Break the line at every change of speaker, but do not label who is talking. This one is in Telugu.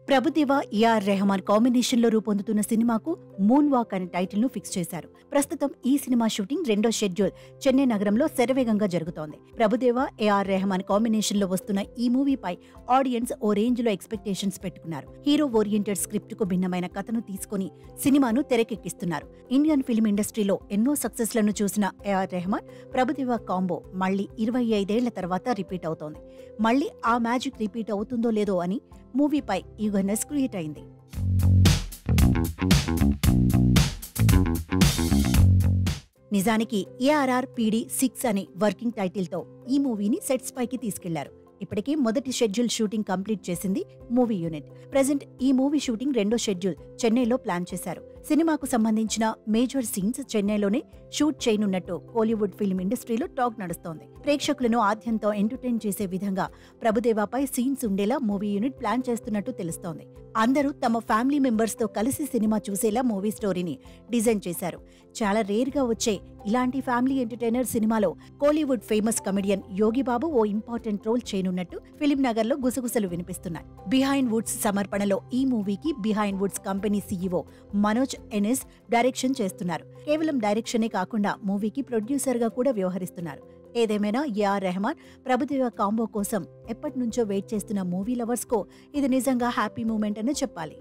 ప్రభుదేవ ఏఆర్ రెహమాన్ కాంబినేషన్ లో రూపొందుతున్న సినిమాకు మూన్ వాక్ అనే టైటిల్ ను ఫిక్స్ చేశారు. ప్రస్తుతం ఈ సినిమా షూటింగ్ రెండో షెడ్యూల్ చెన్నై నగరంలో శరవేగంగా జరుగుతోంది. ప్రభుదేవ ఏఆర్ రెహమాన్ కాంబినేషన్ లో వస్తున్న ఈ మూవీపై ఆడియన్స్ ఓ రేంజ్ లో ఎక్స్పెక్టేషన్స్ పెట్టుకున్నారు. హీరో ఓరియంటెడ్ స్క్రిప్ట్ కు భిన్నమైన కథను తీసుకుని సినిమాను తెరకెక్కిస్తున్నారు. ఇండియన్ ఫిల్మ్ ఇండస్ట్రీలో ఎన్నో సక్సెస్ లను చూసిన ఏఆర్ రెహమాన్ ప్రభుదేవ కాంబో మళ్లీ 25 ఏళ్ల తర్వాత రిపీట్ అవుతోంది. మళ్లీ ఆ మ్యాజిక్ రిపీట్ అవుతుందో లేదో అని మూవీపై ఈగర్నెస్ క్రియేట్ అయింది. నిజానికి ఏఆర్ఆర్ పీడీ 6 అనే వర్కింగ్ టైటిల్తో ఈ మూవీని సెట్స్ పైకి తీసుకెళ్లారు. ఇప్పటికే మొదటి షెడ్యూల్ షూటింగ్ కంప్లీట్ చేసింది మూవీ యూనిట్. ప్రెజెంట్ ఈ మూవీ షూటింగ్ రెండో షెడ్యూల్ చెన్నైలో ప్లాన్ చేశారు. సినిమాకు సంబంధించిన మేజర్ సీన్స్ చెన్నైలోనే షూట్ చేయనున్నట్టు కోలీవుడ్ ఫిల్మ్ ఇండస్ట్రీలో టాక్ నడుస్తోంది. ప్రేక్షకులను ఆద్యంతో ఎంటర్టైన్ చేసే విధంగా ప్రభుదేవాపై సీన్స్ ఉండేలా మూవీ యూనిట్ ప్లాన్ చేస్తున్నట్టు తెలుస్తోంది. అందరూ తమ ఫ్యామిలీ మెంబర్స్ తో కలిసి సినిమా చూసేలా మూవీ స్టోరీని డిజైన్ చేశారు. చాలా రేర్ గా వచ్చే ఇలాంటి ఫ్యామిలీ ఎంటర్టైనర్ సినిమాలో కోలీవుడ్ ఫేమస్ కమెడియన్ యోగిబాబు ఓ ఇంపార్టెంట్ రోల్ చేయనున్నట్టు ఫిలిం నగర్ లో గుసగుసలు వినిపిస్తున్నాయి. బిహైండ్ వుడ్స్ సమర్పణలో ఈ మూవీకి Behindwoods company CEO Manoj NS direction చేస్తున్నారు. కేవలం డైరెక్షనే కాకుండా మూవీకి ప్రొడ్యూసర్ గా కూడా వ్యవహరిస్తున్నారు. ఏదేమైనా ఏఆర్ రెహమాన్ ప్రభుదేవ కాంబో కోసం ఎప్పటి నుంచో వెయిట్ చేస్తున్న మూవీ లవర్స్ కో ఇది నిజంగా హ్యాపీ మూమెంట్ అని చెప్పాలి.